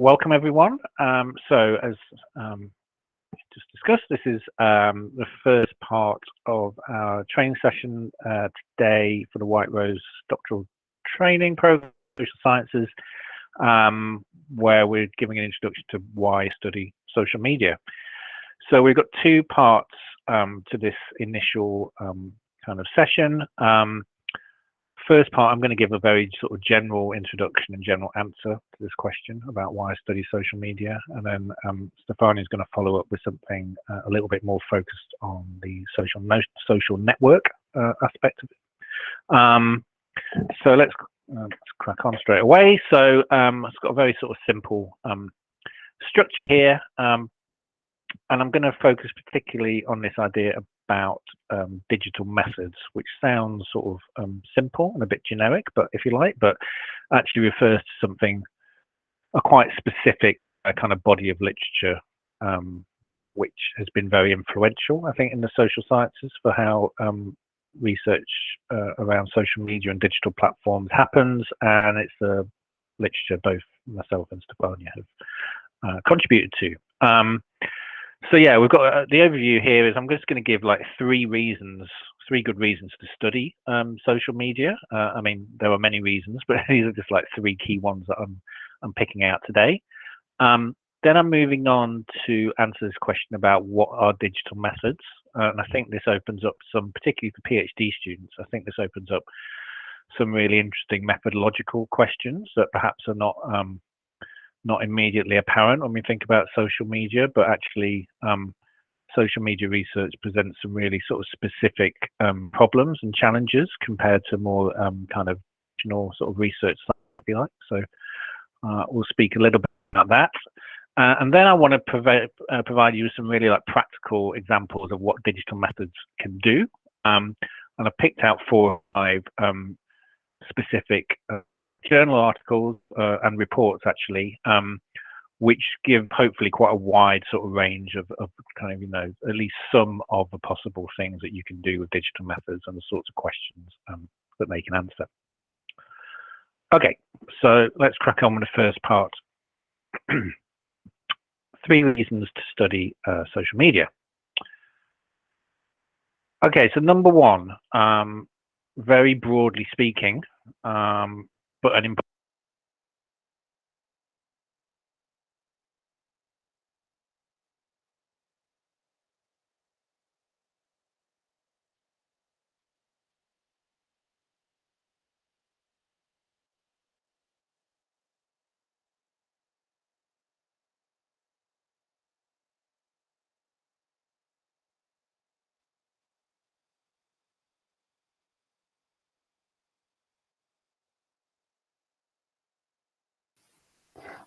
Welcome everyone. So as just discussed, this is the first part of our training session today for the White Rose Doctoral Training Program, Social Sciences, where we're giving an introduction to why study social media. So we've got two parts to this initial kind of session. First part, I'm going to give a very sort of general introduction and general answer to this question about why I study social media, and then Stefania is going to follow up with something a little bit more focused on the social network aspect of it. So let's crack on straight away. So it's got a very sort of simple structure here, and I'm going to focus particularly on this idea about digital methods, which sounds sort of simple and a bit generic, but if you like, but actually refers to something, a quite specific kind of body of literature, which has been very influential, I think, in the social sciences for how research around social media and digital platforms happens, and it's the literature both myself and Stefania have contributed to. So yeah, we've got the overview here is I'm just going to give like three good reasons to study social media. I mean, there are many reasons, but these are just like three key ones that I'm picking out today. Then I'm moving on to answer this question about what are digital methods, and I think this opens up some, particularly for PhD students, I think this opens up some really interesting methodological questions that perhaps are not immediately apparent when we think about social media, but actually social media research presents some really sort of specific problems and challenges compared to more kind of traditional sort of research, if you like. So we'll speak a little bit about that. And then I want to provide you with some really like practical examples of what digital methods can do. And I picked out 4 or 5 specific journal articles and reports actually, which give hopefully quite a wide sort of range of kind of, you know, at least some of the possible things that you can do with digital methods and the sorts of questions that they can answer. Okay, so let's crack on with the first part. 3 reasons to study social media. Okay, so number 1, very broadly speaking, but an important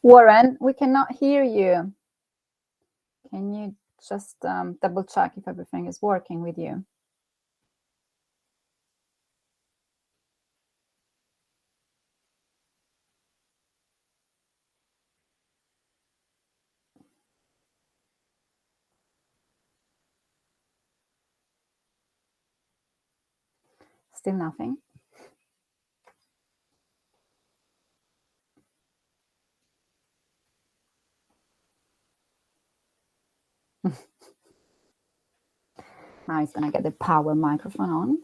Warren, we cannot hear you. Can you just double check if everything is working with you? Still nothing. Now he's going to get the power microphone on.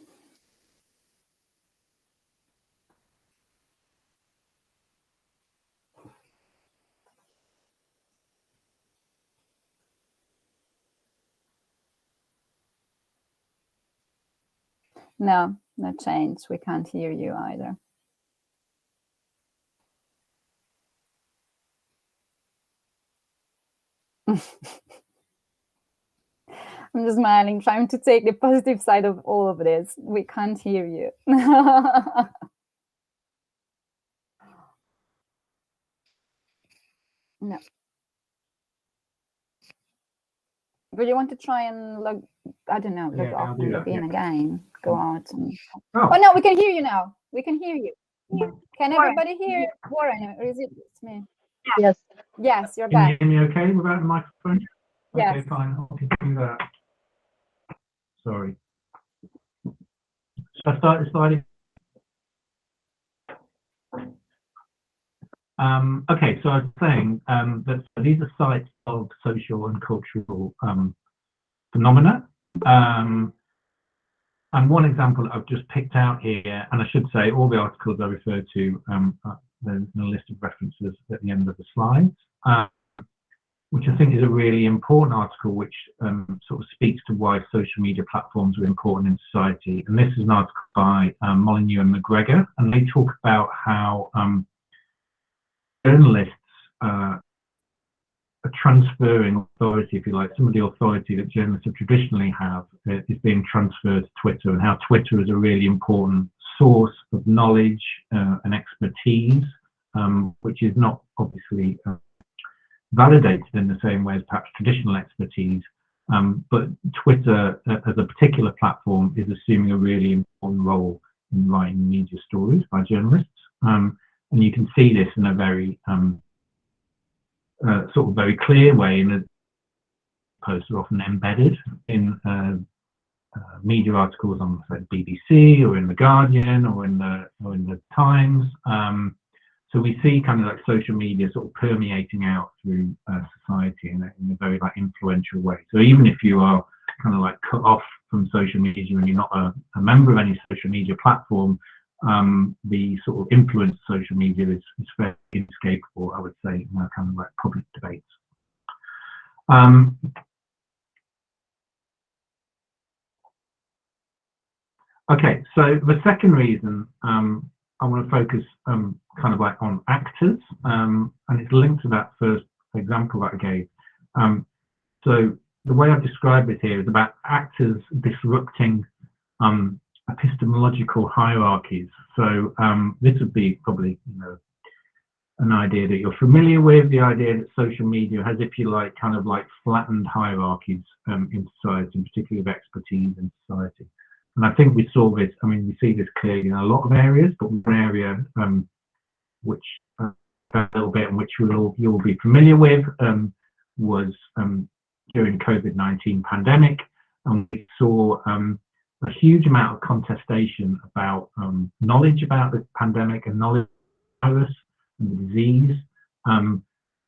No, no change. We can't hear you either. I'm just smiling, trying to take the positive side of all of this. We can't hear you. No. But you want to try and log, I don't know, log off and log in again. Go out. And... Oh, no, we can hear you now. We can hear you. Can everybody hear Warren, or is it me? Yes. Yes, you're back. Can you hear me okay without the microphone? Yes. Okay, fine. I'll continue that. Sorry. Shall I start the sliding? Okay, so I was saying that these are sites of social and cultural phenomena. And one example that I've just picked out here, and I should say all the articles I refer to, there's a list of references at the end of the slides, which I think is a really important article, which sort of speaks to why social media platforms are important in society. And this is an article by Molyneux and McGregor, and they talk about how journalists are transferring authority, if you like. Some of the authority that journalists have traditionally have is being transferred to Twitter, and how Twitter is a really important source of knowledge and expertise, which is not obviously validated in the same way as perhaps traditional expertise. But Twitter, as a particular platform, is assuming a really important role in writing media stories by journalists. And you can see this in a very sort of very clear way, in that posts are often embedded in media articles on, say, BBC or in the Guardian or in the Times. So we see kind of like social media sort of permeating out through society in a very like influential way. So even if you are kind of like cut off from social media and you're not a member of any social media platform, the sort of influence of social media is fairly inescapable, I would say, in kind of like public debates. Okay, so the second reason I want to focus kind of like on actors, and it's linked to that first example that I gave. So the way I've described it here is about actors disrupting epistemological hierarchies. So this would be probably, you know, an idea that you're familiar with, the idea that social media has, if you like, kind of like flattened hierarchies in society, and particularly of expertise in society. And I think we saw this, I mean, we see this clearly in a lot of areas, but one area which a little bit, and which you'll be familiar with, was during COVID-19 pandemic, and we saw a huge amount of contestation about knowledge about the pandemic and knowledge of the virus and the disease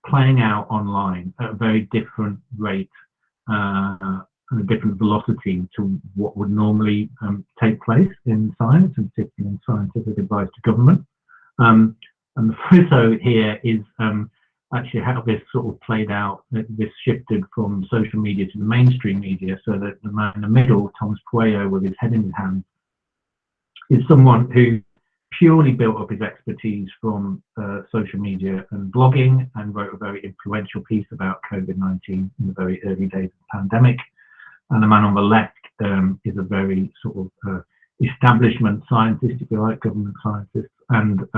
playing out online at a very different rate and a different velocity to what would normally take place in science, and particularly in scientific advice to government. And the photo here is actually how this sort of played out. This shifted from social media to the mainstream media, so that the man in the middle, Thomas Pueyo, with his head in his hand, is someone who purely built up his expertise from social media and blogging, and wrote a very influential piece about COVID-19 in the very early days of the pandemic. And the man on the left is a very sort of establishment scientist, if you like, government scientist. And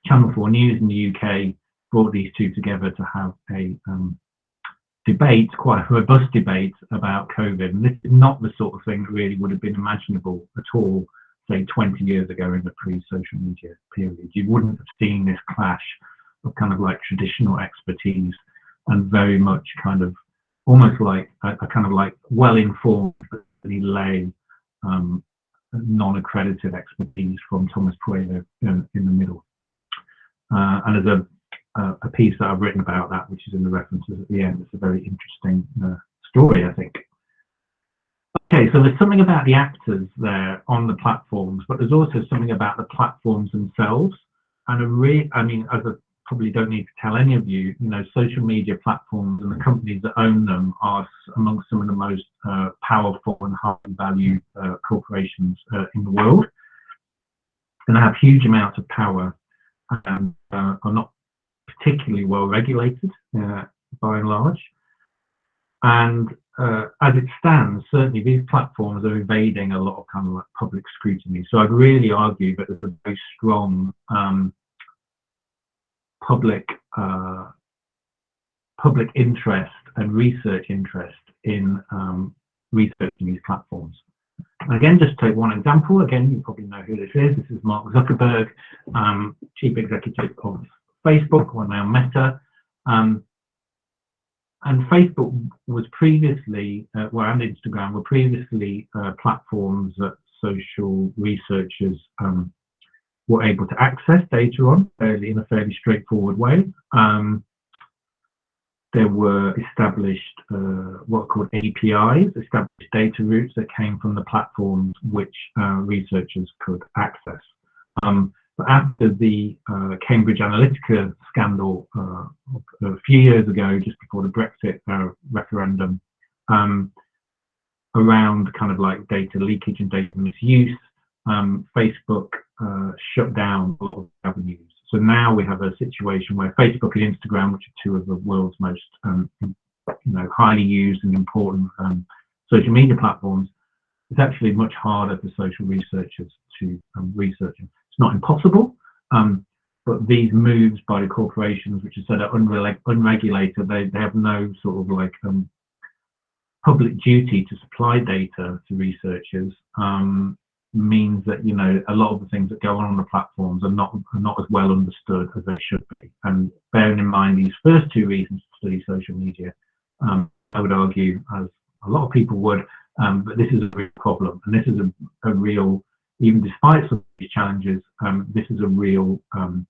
Channel 4 News in the UK brought these two together to have a debate, quite a robust debate about COVID. And this is not the sort of thing that really would have been imaginable at all, say, 20 years ago in the pre-social media period. You wouldn't have seen this clash of kind of like traditional expertise and very much kind of almost like a kind of like well-informed, lay non-accredited expertise from Thomas Pueyo in the middle. And there's a piece that I've written about that, which is in the references at the end. It's a very interesting story, I think. Okay, so there's something about the actors there on the platforms, but there's also something about the platforms themselves. And I mean, as I probably don't need to tell any of you, you know, social media platforms and the companies that own them are amongst some of the most powerful and highly valued corporations in the world, and have huge amounts of power, and are not particularly well regulated by and large. And as it stands, certainly these platforms are evading a lot of kind of like public scrutiny. So I'd really argue that there's a very strong public interest and research interest in researching these platforms. And again, just to take one example, again, you probably know who this is. This is Mark Zuckerberg, chief executive of Facebook, or now Meta. And Facebook was previously, and Instagram were previously platforms that social researchers were able to access data on in a fairly straightforward way. There were established what are called APIs, established data routes that came from the platforms which researchers could access. But after the Cambridge Analytica scandal a few years ago, just before the Brexit referendum, around kind of like data leakage and data misuse, Facebook shut down a lot of avenues. So now we have a situation where Facebook and Instagram, which are two of the world's most highly used and important social media platforms, it's actually much harder for social researchers to research. It's not impossible, but these moves by the corporations, which are set up unregulated, they have no sort of like public duty to supply data to researchers, means that a lot of the things that go on the platforms are not as well understood as they should be. And bearing in mind these first two reasons to study social media, I would argue, as a lot of people would, that this is a real problem, and this is a real, even despite some of these challenges, this is a real kind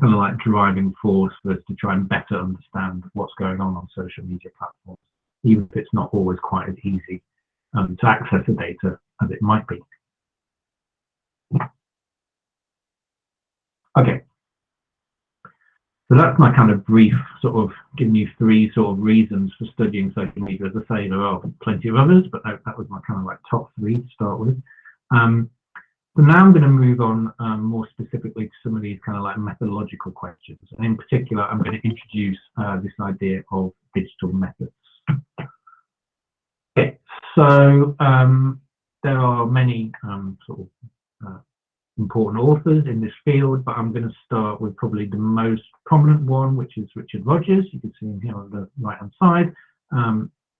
of like driving force for us to try and better understand what's going on social media platforms, even if it's not always quite as easy to access the data as it might be. Okay, so that's my kind of brief sort of giving you three sort of reasons for studying social media. As I say, there are plenty of others, but that was my kind of like top three to start with. So now I'm going to move on more specifically to some of these kind of like methodological questions, and in particular I'm going to introduce this idea of digital methods. Okay, so there are many sort of important authors in this field, but I'm going to start with probably the most prominent one, which is Richard Rogers. You can see him here on the right hand side.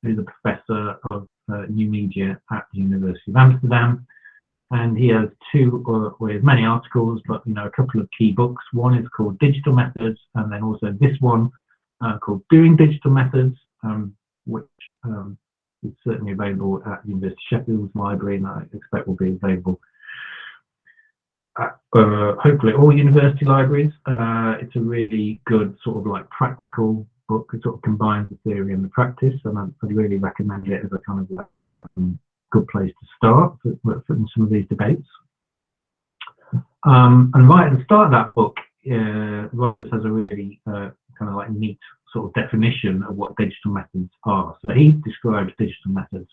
He's a professor of new media at the University of Amsterdam, and he has many articles, but a couple of key books. One is called Digital Methods, and then also this one called Doing Digital Methods, which is certainly available at the University of Sheffield's library, and I expect will be available at hopefully all university libraries. It's a really good sort of like practical book. It sort of combines the theory and the practice, and I'd really recommend it as a kind of good place to start for some of these debates. And right at the start of that book, Rogers has a really kind of like neat sort of definition of what digital methods are. So he describes digital methods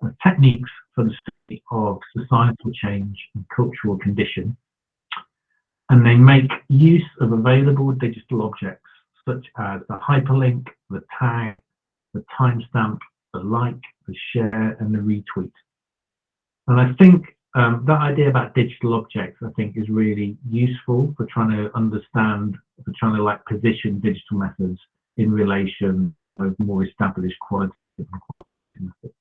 as techniques for the study of societal change and cultural condition, and they make use of available digital objects such as the hyperlink, the tag, the timestamp, the like, the share, and the retweet. And I think that idea about digital objects, I think, is really useful for trying to understand, for trying to like position digital methods in relation with more established qualitative methods.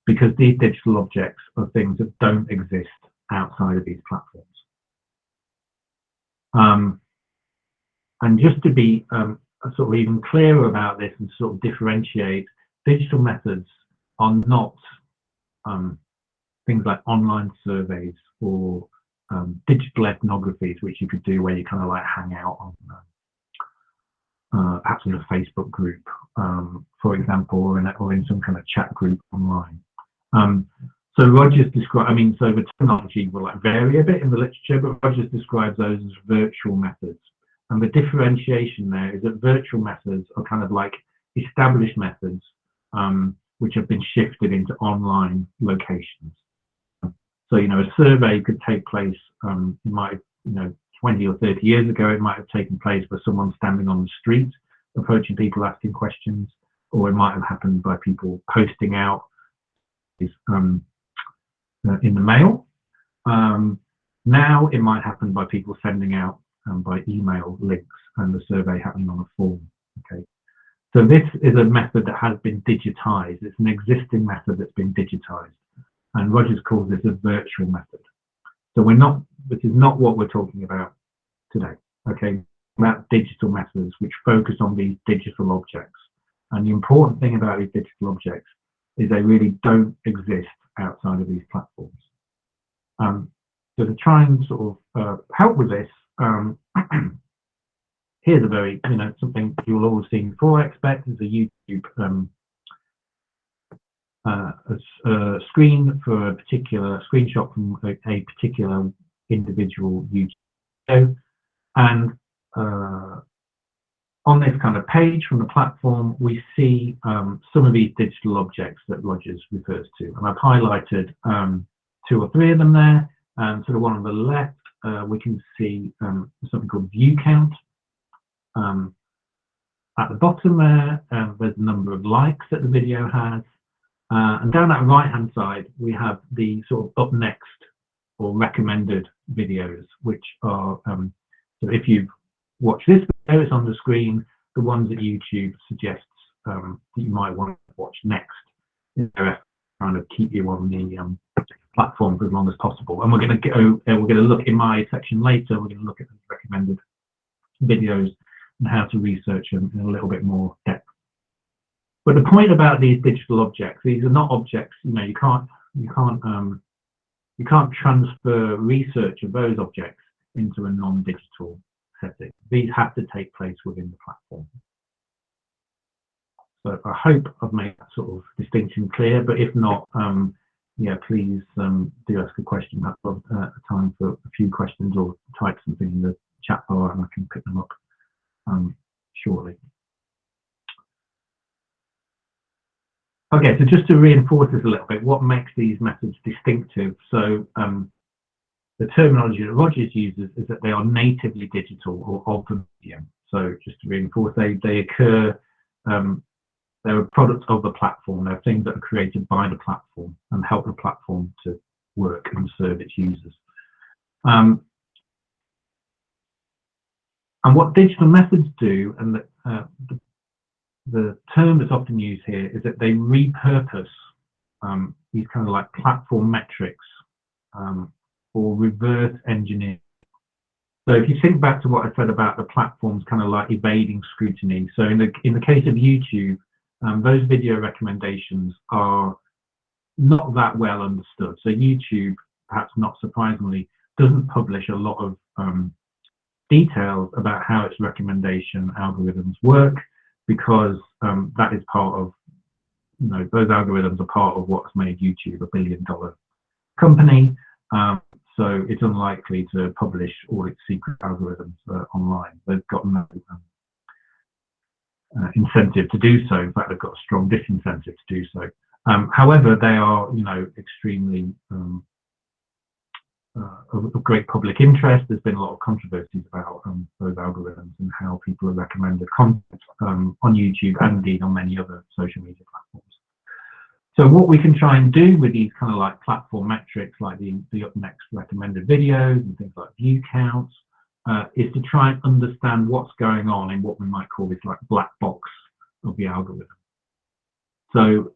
Because these digital objects are things that don't exist outside of these platforms. And just to be sort of even clearer about this and sort of differentiate, digital methods are not things like online surveys or digital ethnographies, which you could do where you kind of like hang out on perhaps in a Facebook group, for example, or in some kind of chat group online. So Rogers describes, so the terminology will like vary a bit in the literature, but Rogers describes those as virtual methods. And the differentiation there is that virtual methods are kind of like established methods which have been shifted into online locations. So, a survey could take place, it might, 20 or 30 years ago, it might have taken place by someone standing on the street, approaching people, asking questions, or it might have happened by people posting out in the mail. Now it might happen by people sending out by email links and the survey happening on a form. Okay, so this is a method that has been digitized. It's an existing method that's been digitized, and Rogers calls this a virtual method. So this is not what we're talking about today. Okay, about digital methods which focus on these digital objects. And the important thing about these digital objects is they really don't exist outside of these platforms. So to try and sort of help with this, here's a very, something you'll all have seen before, I expect, is a YouTube a screen for a particular screenshot from a particular individual YouTube video. And on this kind of page from the platform, we see some of these digital objects that Rogers refers to. And I've highlighted 2 or 3 of them there. And sort of one on the left, we can see something called view count. At the bottom there, there's the number of likes that the video has. And down that right-hand side, we have the sort of up next or recommended videos, which are, so if you've watched this video, it's on the screen, the ones that YouTube suggests that you might want to watch next, trying to keep you on the platform for as long as possible. And we're going to look in my section later, we're going to look at the recommended videos and how to research them in a little bit more depth. But the point about these digital objects, these are not objects, you can't transfer research of those objects into a non-digital setting. These have to take place within the platform. So I hope I've made that sort of distinction clear, but if not, yeah, please do ask a question. I've got time for a few questions, or type something in the chat bar and I can pick them up shortly. Okay, so just to reinforce this a little bit, what makes these methods distinctive? So the terminology that Rogers uses is that they are natively digital or of the medium. So just to reinforce, they occur, they're a product of the platform. They're things that are created by the platform and help the platform to work and serve its users. And what digital methods do, and the term that's often used here, is that they repurpose these kind of like platform metrics or reverse engineer. So if you think back to what I said about the platforms kind of like evading scrutiny. So in the case of YouTube, those video recommendations are not that well understood. So YouTube, perhaps not surprisingly, doesn't publish a lot of details about how its recommendation algorithms work, because that is part of, those algorithms are part of what's made YouTube a billion-dollar company. So it's unlikely to publish all its secret algorithms online. They've got no incentive to do so. In fact, they've got a strong disincentive to do so. However, they are, extremely of great public interest. There's been a lot of controversies about those algorithms and how people have recommended content on YouTube and indeed on many other social media platforms. So what we can try and do with these kind of like platform metrics, like the up next recommended videos and things like view counts, is to try and understand what's going on in what we might call this like black box of the algorithm. So,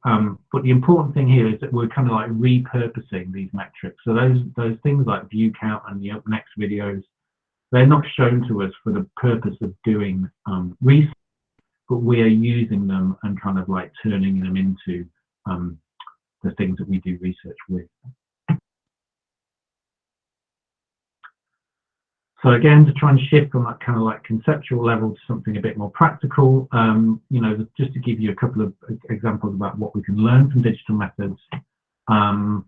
but the important thing here is that we're kind of like repurposing these metrics. So those things like view count and the up next videos, they're not shown to us for the purpose of doing research, but we are using them and kind of like turning them into the things that we do research with. So again, to try and shift from that kind of like conceptual level to something a bit more practical, just to give you a couple of examples about what we can learn from digital methods. So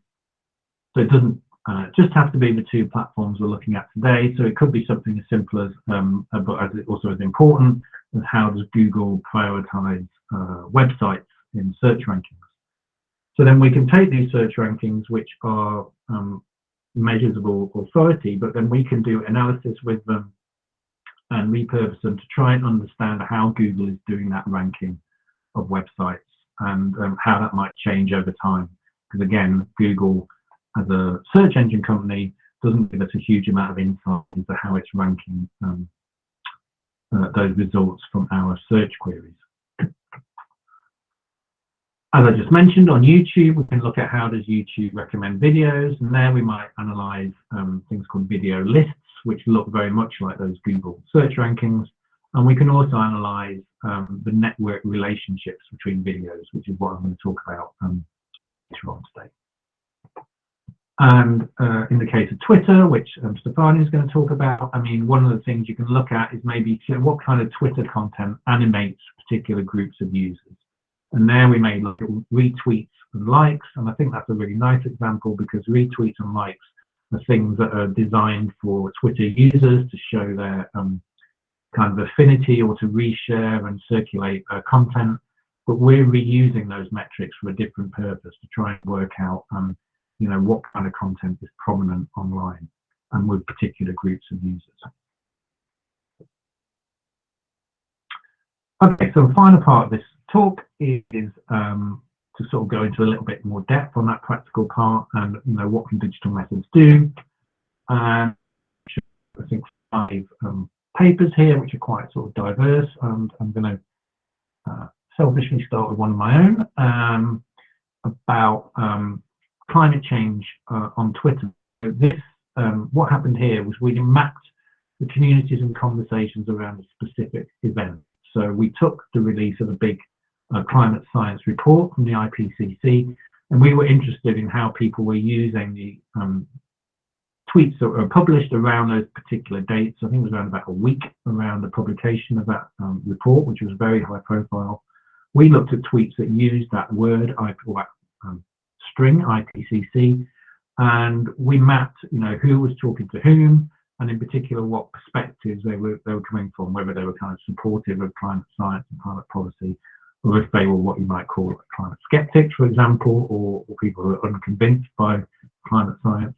it doesn't just have to be the 2 platforms we're looking at today. So it could be something as simple as, but as it also is important, as how does Google prioritize websites in search rankings? So then we can take these search rankings, which are measures of authority, but then we can do analysis with them and repurpose them to try and understand how Google is doing that ranking of websites and how that might change over time. Because again, Google as a search engine company doesn't give us a huge amount of insight into how it's ranking those results from our search queries. As I just mentioned, on YouTube, we can look at how does YouTube recommend videos, and there we might analyze things called video lists, which look very much like those Google search rankings. And we can also analyze the network relationships between videos, which is what I'm going to talk about later on today. And in the case of Twitter, which Stefani is going to talk about, I mean, one of the things you can look at is maybe what kind of Twitter content animates particular groups of users. And there we may look at retweets and likes, and I think that's a really nice example, because retweets and likes are things that are designed for Twitter users to show their kind of affinity or to reshare and circulate content. But we're reusing those metrics for a different purpose to try and work out you know, what kind of content is prominent online and with particular groups of users. Okay, so the final part of this talk is to sort of go into a little bit more depth on that practical part, and you know, what can digital methods do. And I think 5 papers here, which are quite sort of diverse, and I'm going to selfishly start with one of my own about climate change on Twitter. This what happened here was we mapped the communities and conversations around a specific event. So we took the release of a big climate science report from the IPCC, and we were interested in how people were using the tweets that were published around those particular dates. I think it was around about a week around the publication of that report, which was very high profile. We looked at tweets that used that word, or that string, IPCC, and we mapped, you know, who was talking to whom, and in particular what perspectives they were coming from, whether they were kind of supportive of climate science and climate policy, or if they were what you might call climate skeptics, for example, or people who are unconvinced by climate science.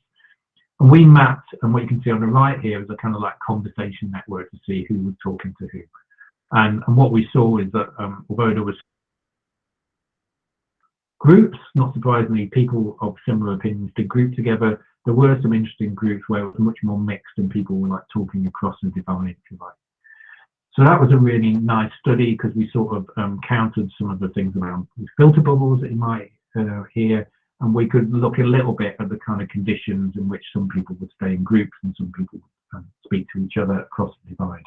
And we mapped, and what you can see on the right here is a kind of like conversation network to see who was talking to who. And what we saw is that although there was groups, not surprisingly, people of similar opinions did group together, there were some interesting groups where it was much more mixed and people were like talking across the divide, if you like. So that was a really nice study, because we sort of counted some of the things around filter bubbles that you might hear, and we could look a little bit at the kind of conditions in which some people would stay in groups and some people would speak to each other across the divide.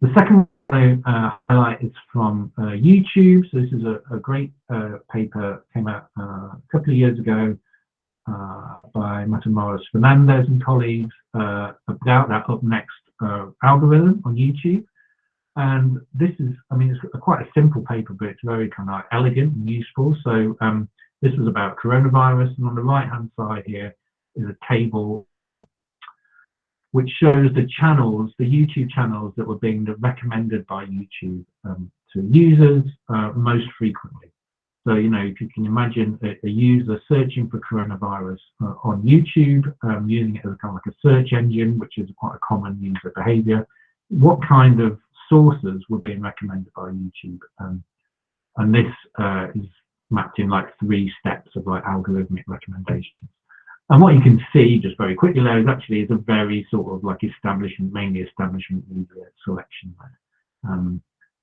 The second highlight is from YouTube. So this is a great paper, came out a couple of years ago by Matamoros Fernandez and colleagues about that up next algorithm on YouTube. And this is, I mean, it's quite a simple paper, but it's very kind of like elegant and useful. So this was about coronavirus, and on the right hand side here is a table which shows the channels, the YouTube channels that were being recommended by YouTube to users most frequently. So, you know, if you can imagine a user searching for coronavirus on YouTube, using it as kind of like a search engine, which is quite a common user behavior, what kind of sources were being recommended by YouTube? And this is mapped in like 3 steps of like algorithmic recommendations. And what you can see just very quickly there is actually is a very sort of like establishment, mainly establishment user selection there,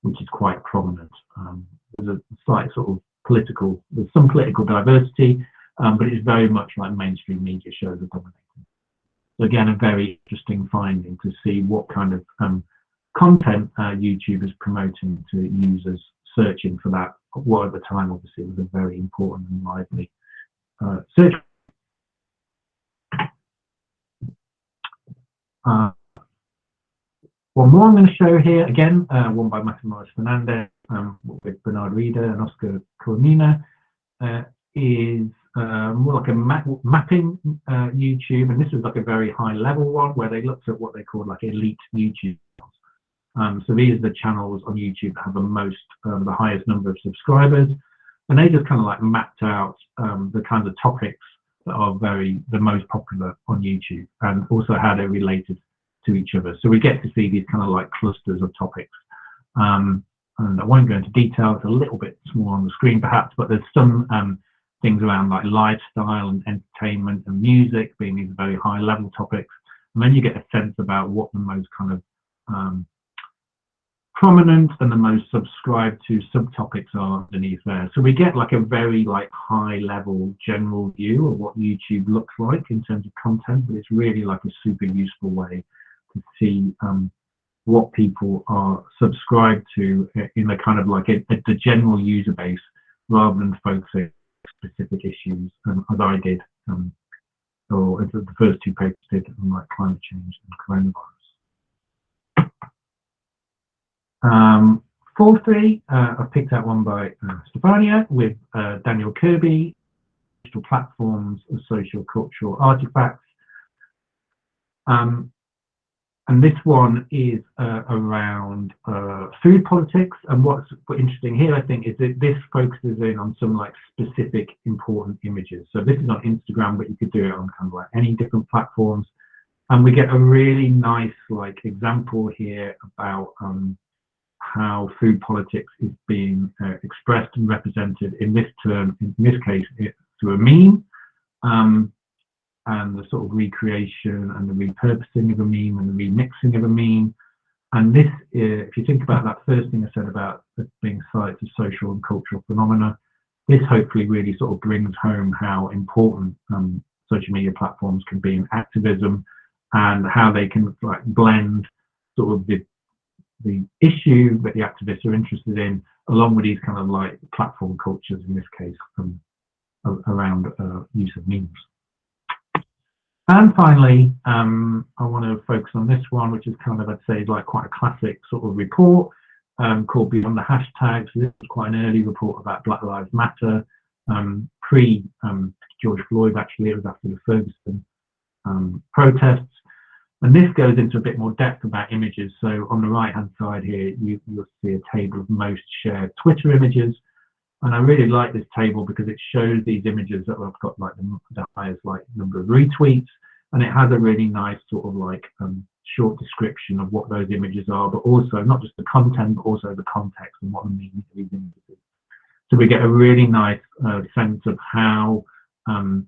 which is quite prominent. There's a slight sort of political, there's some political diversity, but it's very much like mainstream media shows are dominating. So again, a very interesting finding to see what kind of content YouTube is promoting to users searching for that. What at the time obviously was a very important and lively search. One more I'm going to show here, again, one by Matamoros Fernandez with Bernard Reeder and Oscar Coromina, is more like a mapping YouTube, and this was like a very high level one where they looked at what they called like elite YouTube channels. So these are the channels on YouTube that have the most, the highest number of subscribers, and they just kind of like mapped out the kinds of topics that are the most popular on YouTube, and also how they're related to each other. So we get to see these kind of like clusters of topics. And I won't go into detail, it's a little bit small on the screen perhaps, but there's some things around like lifestyle and entertainment and music being these very high level topics. And then you get a sense about what the most kind of prominent and the most subscribed to subtopics are underneath there. So we get like a very like high level general view of what YouTube looks like in terms of content, but it's really like a super useful way to see what people are subscribed to in a kind of like the general user base, rather than focusing specific issues, as I did, or as the first two papers did on like climate change and coronavirus. Fourthly, I've picked out one by Stefania with Daniel Kirby, digital platforms of social cultural artifacts. And this one is around food politics. And what's interesting here, I think, is that this focuses in on some like specific important images. So this is on Instagram, but you could do it on kind of like any different platforms. And we get a really nice like example here about how food politics is being expressed and represented in this term, in this case, through a meme. And the sort of recreation and the repurposing of a meme and the remixing of a meme. And this, if you think about that first thing I said about being sites of social and cultural phenomena, this hopefully really sort of brings home how important social media platforms can be in activism and how they can like blend sort of the issue that the activists are interested in, along with these kind of like platform cultures, in this case, around use of memes. And finally, I want to focus on this one, which is kind of, I'd say, like quite a classic sort of report called Beyond the Hashtags. This was quite an early report about Black Lives Matter, pre George Floyd, actually. It was after the Ferguson protests. And this goes into a bit more depth about images. So on the right-hand side here, you'll see a table of most shared Twitter images. And I really like this table because it shows these images that have got like the highest like number of retweets, and it has a really nice sort of like short description of what those images are, but also not just the content, but also the context and what the meaning of these images is. So we get a really nice sense of how the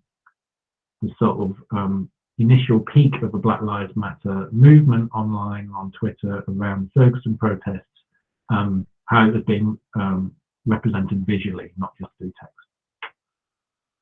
sort of initial peak of the Black Lives Matter movement online on Twitter around the Ferguson protests, how it has been represented visually, not just through